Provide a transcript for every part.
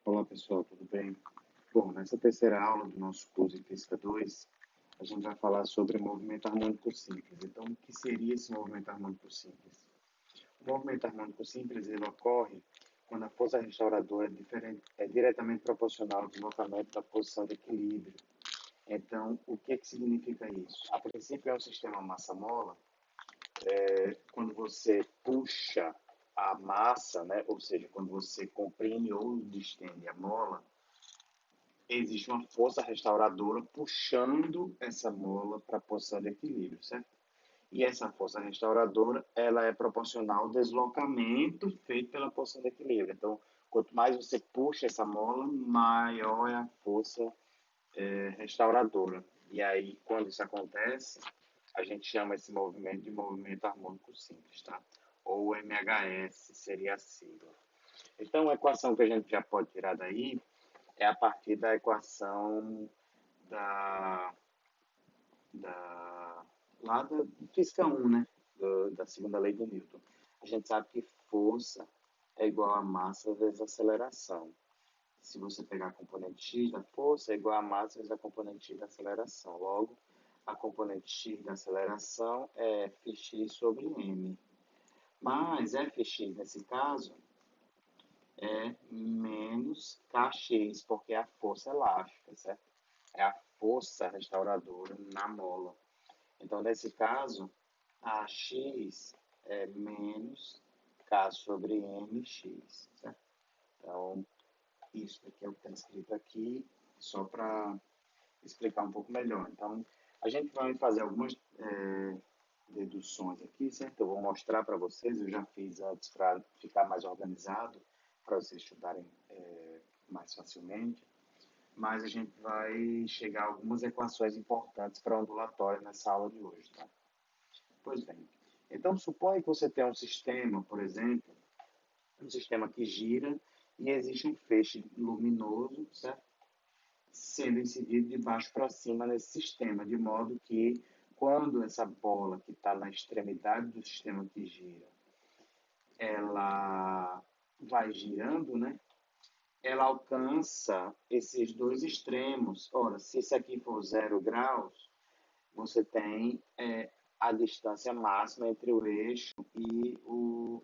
Olá pessoal, tudo bem? Bom, nessa terceira aula do nosso curso de Física 2, a gente vai falar sobre movimento harmônico simples. Então, o que seria esse movimento harmônico simples? O movimento harmônico simples ele ocorre quando a força restauradora é diretamente proporcional ao deslocamento da posição de equilíbrio. Então, o que significa isso? A princípio é um sistema massa-mola. Quando você puxa a massa, né, ou seja, quando você comprime ou distende a mola, existe uma força restauradora puxando essa mola para a posição de equilíbrio, certo? E essa força restauradora, ela é proporcional ao deslocamento feito pela posição de equilíbrio. Então, quanto mais você puxa essa mola, maior é a força restauradora. E aí, quando isso acontece, a gente chama esse movimento de movimento harmônico simples, tá? Ou MHS seria a sigla. Então, a equação que a gente já pode tirar daí é a partir da equação da, da, lá da física 1, né? Da segunda lei do Newton. A gente sabe que força é igual a massa vezes aceleração. Se você pegar a componente x da força, é igual a massa vezes a componente x da aceleração. Logo, a componente x da aceleração é Fx sobre m. Mas Fx, nesse caso, é menos Kx, porque é a força elástica, certo? É a força restauradora na mola. Então, nesse caso, a x é menos K sobre mx, certo? Então, isso aqui é o que está escrito aqui, só para explicar um pouco melhor. Então, a gente vai fazer algumas deduções aqui, certo? Eu vou mostrar para vocês, eu já fiz antes para ficar mais organizado, para vocês estudarem mais facilmente, mas a gente vai chegar a algumas equações importantes para ondulatória nessa aula de hoje, tá? Pois bem, então suponha que você tem um sistema, por exemplo, um sistema que gira e existe um feixe luminoso, certo? Sendo incidido de baixo para cima nesse sistema, de modo que quando essa bola que está na extremidade do sistema que gira, ela vai girando, né? Ela alcança esses dois extremos. Ora, se isso aqui for 0 graus, você tem a distância máxima entre o eixo e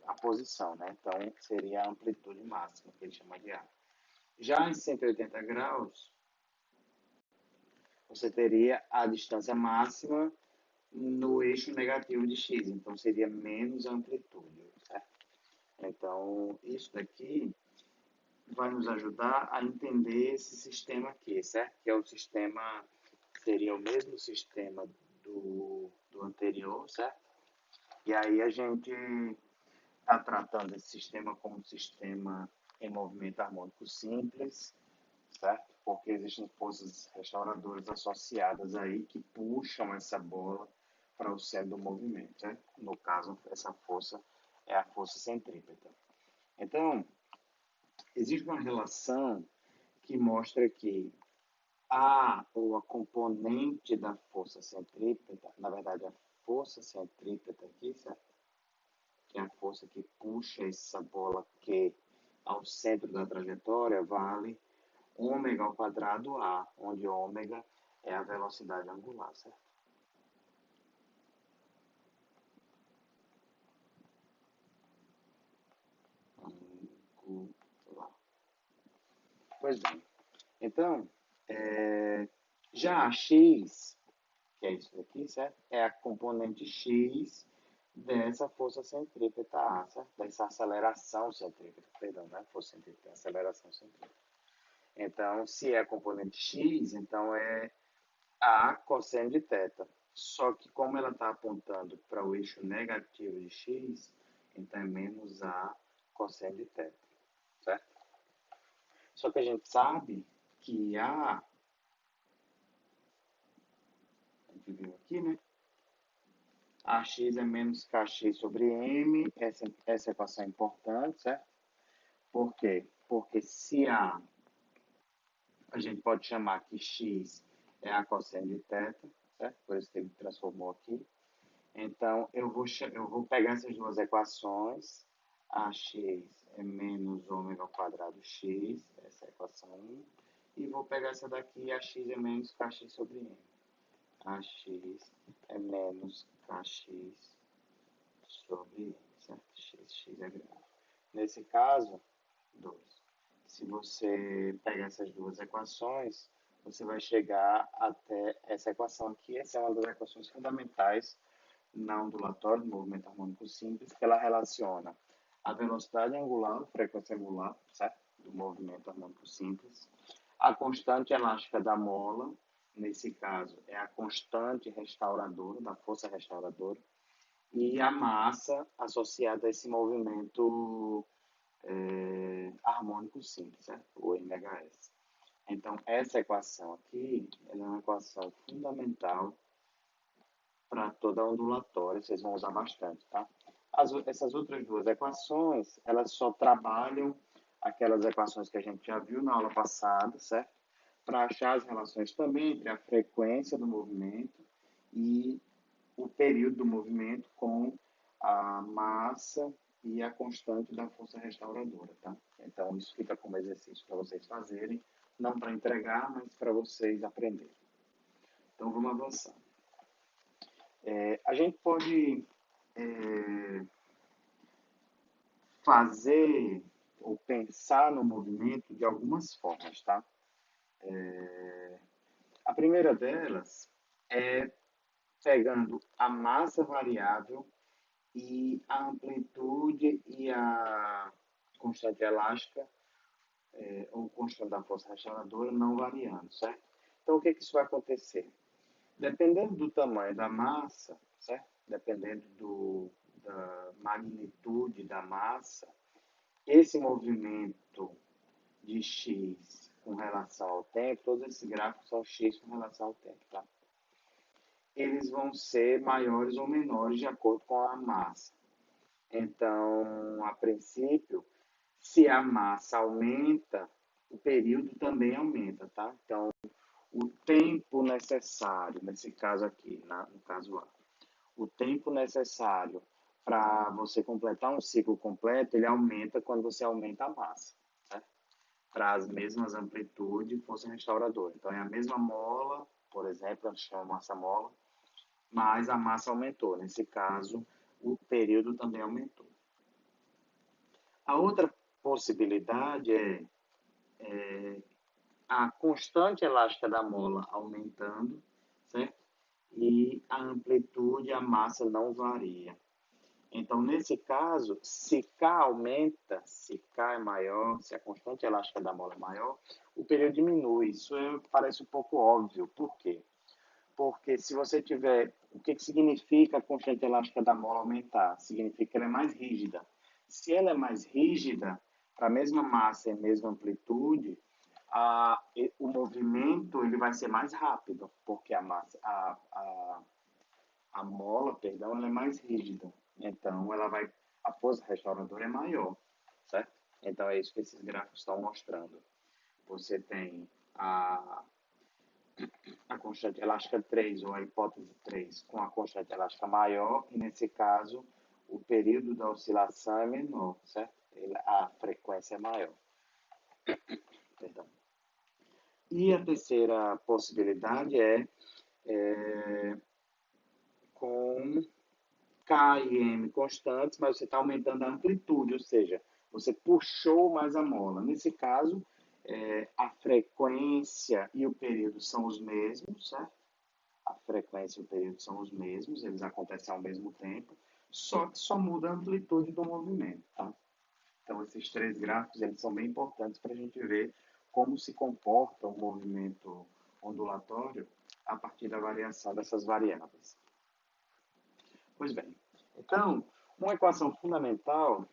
a posição, né? Então, seria a amplitude máxima, que ele chama de A. Já em 180 graus, você teria a distância máxima no eixo negativo de x, então seria menos a amplitude, certo? Então, isso daqui vai nos ajudar a entender esse sistema aqui, certo? Que é o sistema, seria o mesmo sistema do anterior, certo? E aí a gente está tratando esse sistema como um sistema em movimento harmônico simples, certo? Porque existem forças restauradoras associadas aí que puxam essa bola para o centro do movimento, certo? No caso, essa força é a força centrípeta. Então, existe uma relação que mostra que ou a componente da força centrípeta, na verdade, a força centrípeta aqui, certo? Que é a força que puxa essa bola Q ao centro da trajetória, vale ômega ao quadrado A, onde ômega é a velocidade angular, certo? Angular. Pois bem, então, já a x, que é isso aqui, certo? É a componente x dessa força centrípeta A, certo? Dessa aceleração centrípeta, perdão, não é força centrípeta, é aceleração centrípeta. Então, se é a componente x, então é a cosseno de θ. Só que como ela está apontando para o eixo negativo de x, então é menos a cosseno de θ, certo? Só que a gente sabe que a gente viu aqui, né? AX é menos KX sobre M, essa equação é importante, certo? Por quê? Porque se a gente pode chamar que X é a cosseno de θ, certo? Por isso que ele transformou aqui. Então, eu vou pegar essas duas equações, AX é menos ômega ao quadrado x, essa é a equação 1, e vou pegar essa daqui, ax é menos kx sobre m. Ax é menos kx sobre m, certo? X é grande. Nesse caso, 2. Se você pegar essas duas equações, você vai chegar até essa equação aqui. Essa é uma das equações fundamentais na ondulatória do movimento harmônico simples, que ela relaciona a velocidade angular, a frequência angular, certo? Do movimento harmônico simples, a constante elástica da mola, nesse caso é a constante restauradora, da força restauradora, e a massa associada a esse movimento harmônico simples, certo? O MHS. Então, essa equação aqui é uma equação fundamental para toda a ondulatória, vocês vão usar bastante, tá? Essas outras duas equações, elas só trabalham aquelas equações que a gente já viu na aula passada, certo? Para achar as relações também entre a frequência do movimento e o período do movimento com a massa e a constante da força restauradora, tá? Então, isso fica como exercício para vocês fazerem, não para entregar, mas para vocês aprenderem. Então, vamos avançar. A gente pode fazer ou pensar no movimento de algumas formas, tá? A primeira delas é pegando a massa variável e a amplitude e a constante elástica ou constante da força restauradora não variando, certo? Então, o que isso vai acontecer? Dependendo do tamanho da massa, certo? Dependendo da magnitude da massa, esse movimento de x com relação ao tempo, todos esses gráficos são x com relação ao tempo, tá? Eles vão ser maiores ou menores de acordo com a massa. Então, a princípio, se a massa aumenta, o período também aumenta, tá? Então, o tempo necessário, nesse caso aqui, no caso A, o tempo necessário para você completar um ciclo completo, ele aumenta quando você aumenta a massa, certo? Para as mesmas amplitudes e força restauradora. Então, é a mesma mola, por exemplo, a gente chama massa mola, mas a massa aumentou. Nesse caso, o período também aumentou. A outra possibilidade é a constante elástica da mola aumentando, certo? E a amplitude, a massa não varia. Então, nesse caso, se K aumenta, se K é maior, se a constante elástica da mola é maior, o período diminui. Isso parece um pouco óbvio. Por quê? Porque se você tiver... O que significa a constante elástica da mola aumentar? Significa que ela é mais rígida. Se ela é mais rígida, para a mesma massa e a mesma amplitude, o movimento ele vai ser mais rápido, porque a mola, perdão, ela é mais rígida. Então, a força restauradora é maior, certo? Então, é isso que esses gráficos estão mostrando. Você tem a constante elástica 3, ou a hipótese 3, com a constante elástica maior, e nesse caso, o período da oscilação é menor, certo? A frequência é maior. Perdão. E a terceira possibilidade é com K e M constantes, mas você está aumentando a amplitude, ou seja, você puxou mais a mola. Nesse caso, a frequência e o período são os mesmos, certo? A frequência e o período são os mesmos, eles acontecem ao mesmo tempo, só que só muda a amplitude do movimento, tá? Então, esses três gráficos eles são bem importantes para a gente ver como se comporta o movimento ondulatório a partir da variação dessas variáveis. Pois bem, então, uma equação fundamental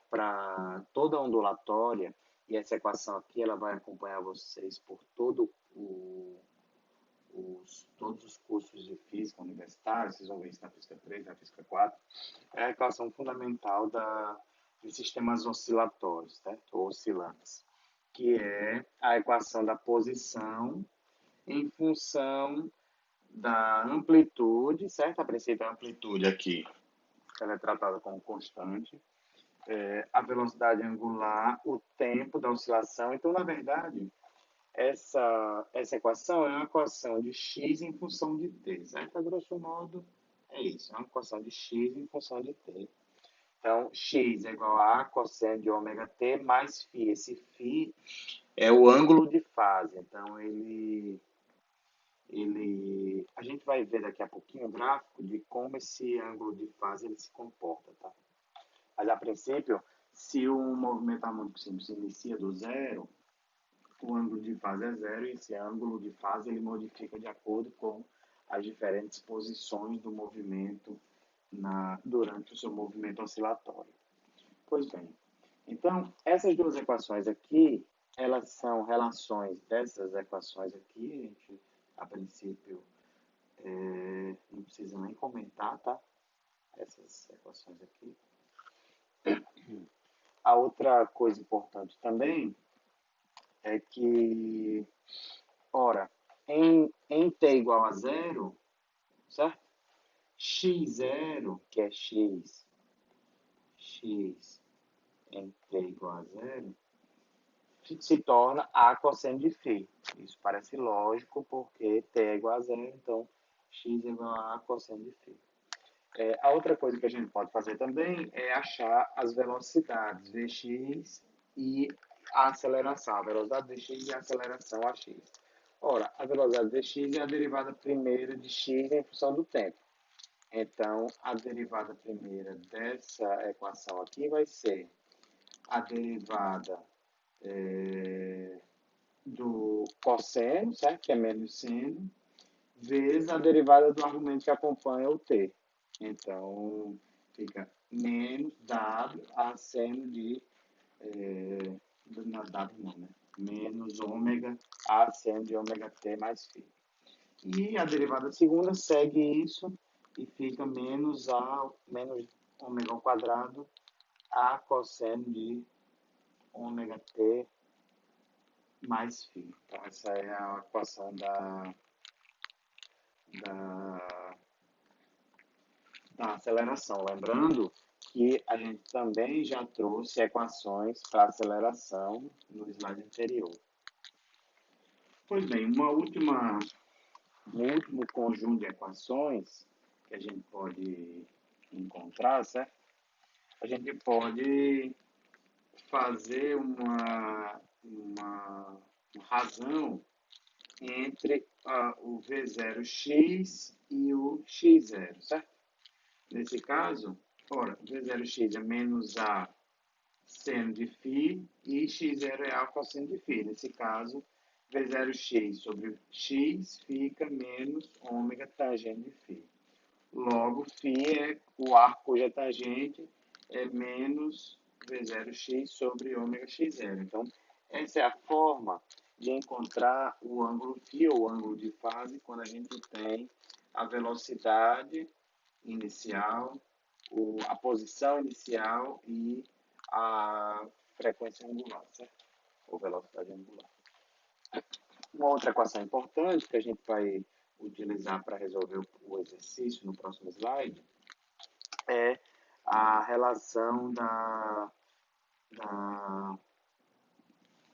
para toda a ondulatória, e essa equação aqui ela vai acompanhar vocês por todos os cursos de física universitária, vocês vão ver isso na física 3, na física 4, é a equação fundamental de sistemas oscilatórios, certo? Ou oscilantes, que é a equação da posição em função da amplitude, certo? A princípio a amplitude aqui, ela é tratada como constante, a velocidade angular, o tempo da oscilação. Então, na verdade, essa equação é uma equação de x em função de t, certo? A grosso modo, é isso, é uma equação de x em função de t. Então, x é igual a cosseno de ômega t mais φ. Esse φ é o ângulo de fase. Então, a gente vai ver daqui a pouquinho o gráfico de como esse ângulo de fase ele se comporta, tá? Mas, a princípio, se o movimento harmônico simples inicia do zero, o ângulo de fase é zero e esse ângulo de fase ele modifica de acordo com as diferentes posições do movimento durante o seu movimento oscilatório. Pois bem, então essas duas equações aqui, elas são relações dessas equações aqui, a gente, a princípio, não precisa nem comentar, tá? Essas equações aqui. A outra coisa importante também é que, ora, em t igual a zero, certo? x0, que é x em t igual a zero, se torna a cosseno de φ. Isso parece lógico, porque t é igual a zero, então x é igual a cosseno de φ. A outra coisa que a gente pode fazer também é achar as velocidades Vx e a aceleração, a velocidade Vx e a aceleração AX. Ora, a velocidade Vx é a derivada primeira de x em função do tempo. Então, a derivada primeira dessa equação aqui vai ser a derivada do cosseno, certo? Que é menos seno, vezes a derivada do argumento que acompanha o t. Então, fica menos W a seno de... não é W não, né? Menos ômega a seno de ômega t mais φ. E a derivada segunda segue isso e fica menos ômega ao quadrado a cosseno de ômega t mais φ. Então, essa é a equação da aceleração. Lembrando que a gente também já trouxe equações para aceleração no slide anterior. Pois bem, um último conjunto de equações que a gente pode encontrar, certo? A gente pode fazer uma razão entre o V0x e o x0, certo? Nesse caso, ora, V0x é menos A seno de φ e x0 é A cosseno de φ. Nesse caso, V0x sobre x fica menos ômega tangente de φ. Logo, φ é o arco cuja tangente é menos V0x sobre ômega x0. Então, essa é a forma de encontrar o ângulo φ, ou ângulo de fase, quando a gente tem a velocidade inicial, a posição inicial e a frequência angular, certo? Ou velocidade angular. Uma outra equação importante que a gente vai utilizar para resolver o exercício no próximo slide é a relação da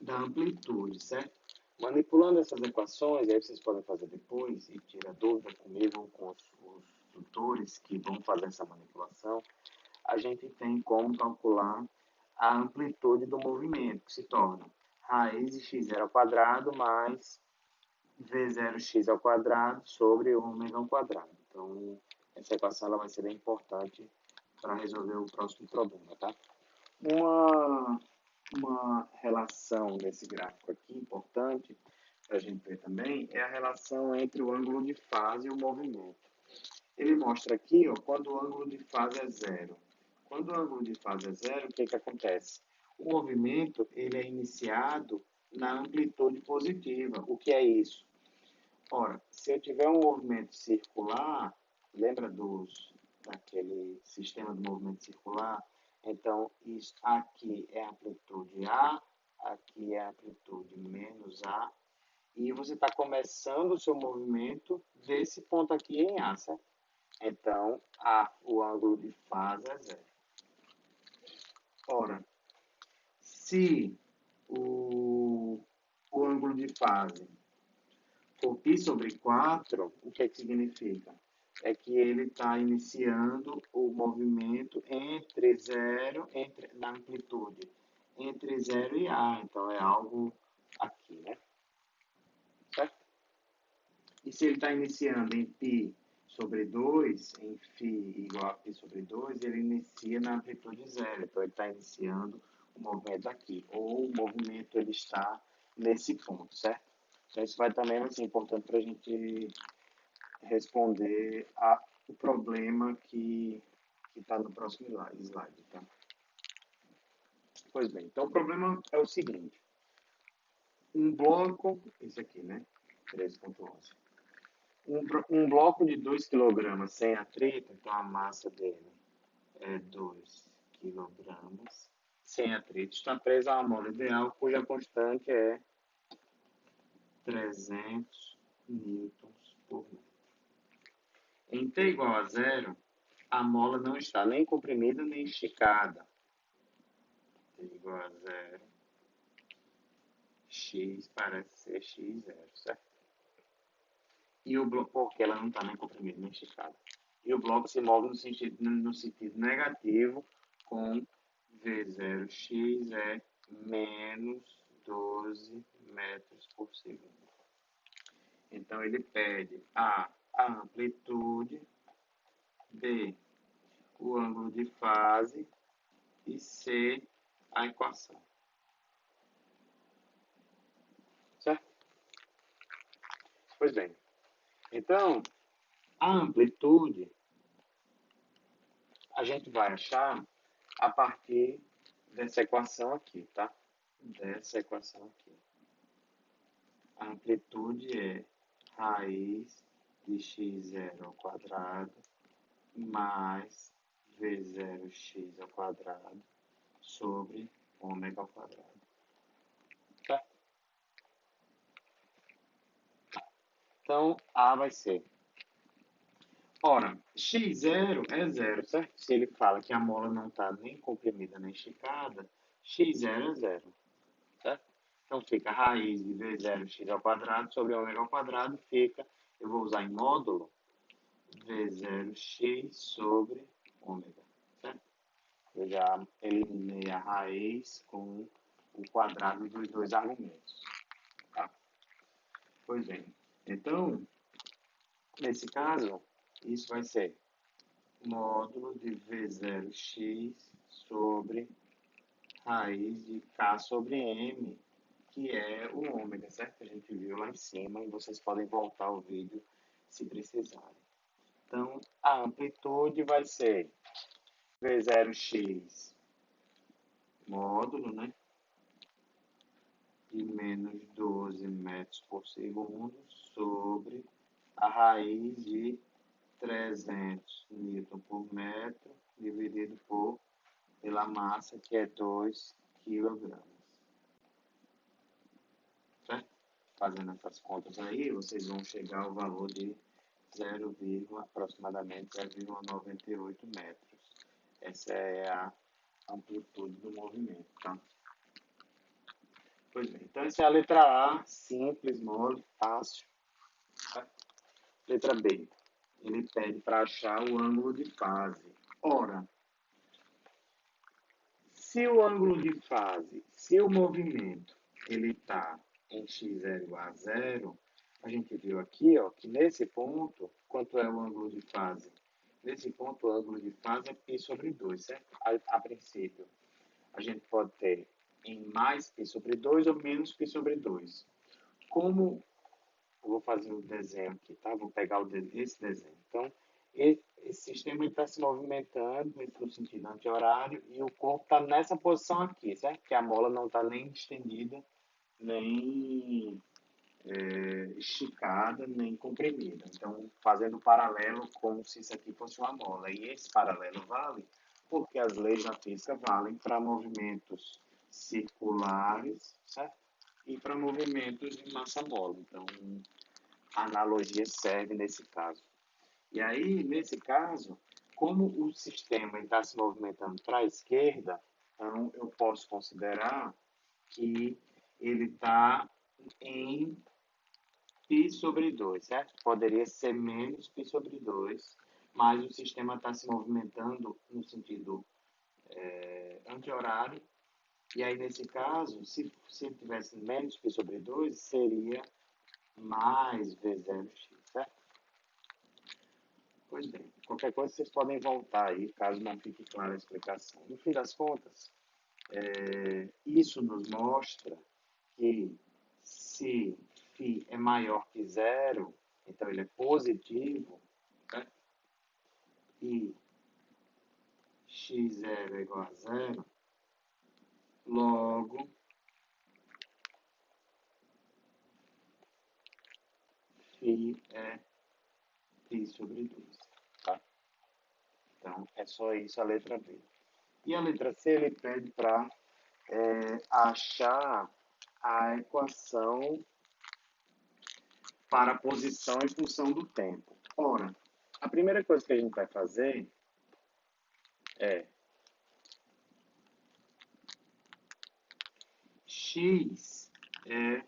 amplitude, certo? Manipulando essas equações, aí vocês podem fazer depois e tirar dúvida comigo ou com os tutores que vão fazer essa manipulação, a gente tem como calcular a amplitude do movimento, que se torna raiz de x0 ao quadrado mais v0x ao quadrado sobre ômega ao quadrado. Então, essa equação ela vai ser bem importante para resolver o próximo problema, tá? Uma relação desse gráfico aqui importante para a gente ver também é a relação entre o ângulo de fase e o movimento. Ele mostra aqui, ó, quando o ângulo de fase é zero. Quando o ângulo de fase é zero, o que acontece? O movimento ele é iniciado na amplitude positiva. O que é isso? Ora, se eu tiver um movimento circular, lembra daquele sistema do movimento circular? Então, isso aqui é a amplitude A, aqui é a amplitude menos A, e você está começando o seu movimento desse ponto aqui em A, certo? Então, o ângulo de fase é zero. Ora, se o ângulo de fase for π sobre 4, o que é que significa? É que ele está iniciando o movimento entre zero, na amplitude, entre 0 e A. Então, é algo aqui, né? Certo? E se ele está iniciando em π sobre 2, em φ igual a π sobre 2, ele inicia na amplitude zero. Então, ele está iniciando o movimento aqui. Ou o movimento ele está nesse ponto, certo? Então, isso vai também ser importante para a gente responder o problema que está no próximo slide. Tá? Pois bem, então o problema é o seguinte. Um bloco, esse aqui, né? 13.11. Um bloco de 2 kg sem atrito, então a massa dele é 2 kg sem atrito, está preso a uma mola ideal, cuja constante é 300 newtons por metro. Em T igual a zero, a mola não está nem comprimida nem esticada. T igual a zero, x parece ser x0, certo? E o bloco, porque ela não está nem comprimida nem esticada. E o bloco se move no sentido negativo, com V0x é menos 12 metros por segundo. Então, ele pede a amplitude, B, o ângulo de fase, e C, a equação. Certo? Pois bem. Então, a amplitude a gente vai achar a partir dessa equação aqui, tá? Dessa equação aqui. A amplitude é raiz de x0 ao quadrado mais v0x ao quadrado sobre ômega ao quadrado. Tá? Então, A vai ser. Ora, x0 é zero, certo? Se ele fala que a mola não está nem comprimida nem esticada, x0 é zero, certo? Então, fica raiz de v0x ao quadrado sobre ômega ao quadrado, fica, eu vou usar em módulo, v0x sobre ômega, certo? Eu já eliminei a raiz com o quadrado dos dois argumentos, tá? Pois bem, então, nesse caso, isso vai ser módulo de V0x sobre raiz de K sobre M, que é o ômega, certo? A gente viu lá em cima e vocês podem voltar o vídeo se precisarem. Então, a amplitude vai ser V0x módulo, né? De menos 12 metros por segundo sobre a raiz de 300 newton por metro dividido pela massa, que é 2 kg. Certo? Fazendo essas contas aí, vocês vão chegar ao valor de aproximadamente 0,98 metros. Essa é a amplitude do movimento, tá? Pois bem, então essa é a letra A, simples, mole, fácil. Tá? Letra B, ele pede para achar o ângulo de fase. Ora, se o ângulo de fase, se o movimento ele está em x0 igual a zero, a gente viu aqui, ó, que nesse ponto, quanto é o ângulo de fase? Nesse ponto, o ângulo de fase é π sobre 2, certo? A princípio, a gente pode ter em mais π sobre 2 ou menos π sobre 2. Como eu vou fazer o desenho aqui, tá? Vou pegar esse desenho. Então, esse sistema está se movimentando no sentido anti-horário e o corpo está nessa posição aqui, certo? Que a mola não está nem estendida, nem esticada, nem comprimida. Então, fazendo paralelo como se isso aqui fosse uma mola. E esse paralelo vale porque as leis da física valem para movimentos circulares, certo? E para movimentos de massa-mola. Então, a analogia serve nesse caso. E aí, nesse caso, como o sistema está se movimentando para a esquerda, Então, eu posso considerar que ele está em π sobre 2, certo? Poderia ser menos π sobre 2, mas o sistema está se movimentando no sentido anti-horário. E aí, nesse caso, se ele tivesse menos π sobre 2, seria mais V0x, certo? Pois bem, qualquer coisa vocês podem voltar aí, caso não fique clara a explicação. No fim das contas, isso nos mostra que se φ é maior que zero, então ele é positivo, né? E x0 é igual a zero, logo φ é π sobre 2. Tá? Então, é só isso a letra B. E a letra C, ele pede para achar a equação para a posição em função do tempo. Ora, a primeira coisa que a gente vai fazer é x é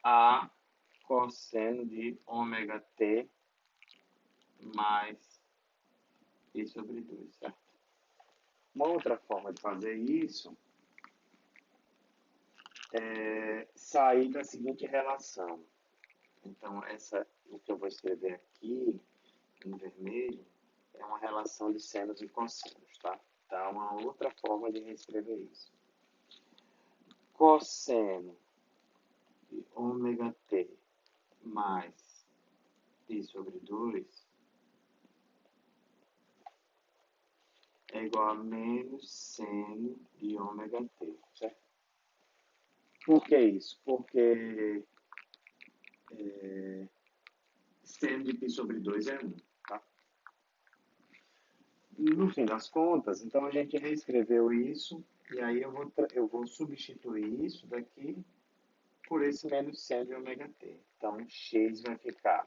a cosseno de ômega t mais π sobre 2, certo? Uma outra forma de fazer isso é sair da seguinte relação. Então, o que eu vou escrever aqui, em vermelho, é uma relação de senos e cossenos, tá? Então, é uma outra forma de reescrever isso. Cosseno de ômega t mais π sobre 2 é igual a menos seno de ômega t, certo? Por que isso? Porque seno de π sobre 2 é 1, tá? No fim das contas, então a gente reescreveu isso, e aí eu vou substituir isso daqui por esse menos seno de ômega t. Então, x vai ficar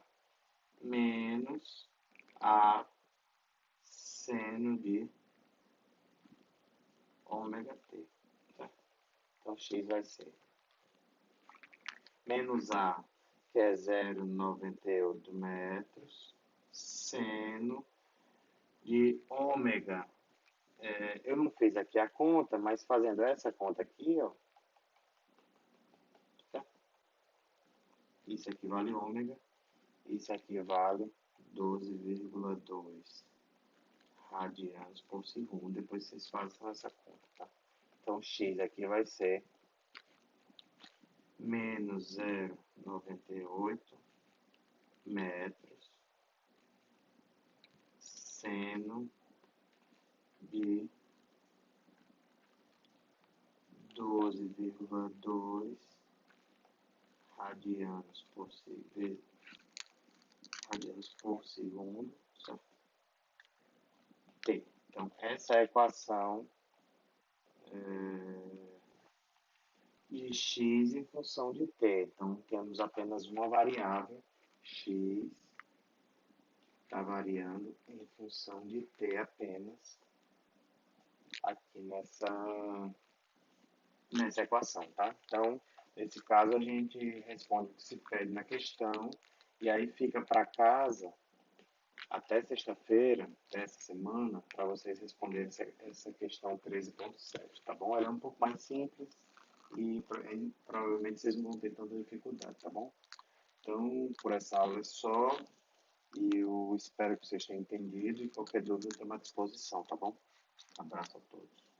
menos a seno de ômega t. Certo? Então, x vai ser menos a, que é 0,98 metros, seno de ômega. Eu não fiz aqui a conta, mas fazendo essa conta aqui, ó, tá? Isso aqui vale ômega, isso aqui vale 12,2 radianos por segundo. Depois vocês façam essa conta, tá? Então, x aqui vai ser menos 0,98 metros seno de 12,2 radianos por segundo, certo? T. Então, essa é a equação de x em função de t. Então, temos apenas uma variável, x, está variando em função de t apenas, aqui nessa equação, tá? Então, nesse caso, a gente responde o que se pede na questão, e aí fica para casa, até sexta-feira, dessa semana, para vocês responderem essa questão 13.7, tá bom? Ela é um pouco mais simples, e provavelmente vocês não vão ter tanta dificuldade, tá bom? Então, por essa aula é só, e eu espero que vocês tenham entendido, e qualquer dúvida eu estou à disposição, tá bom? Abraço a todos.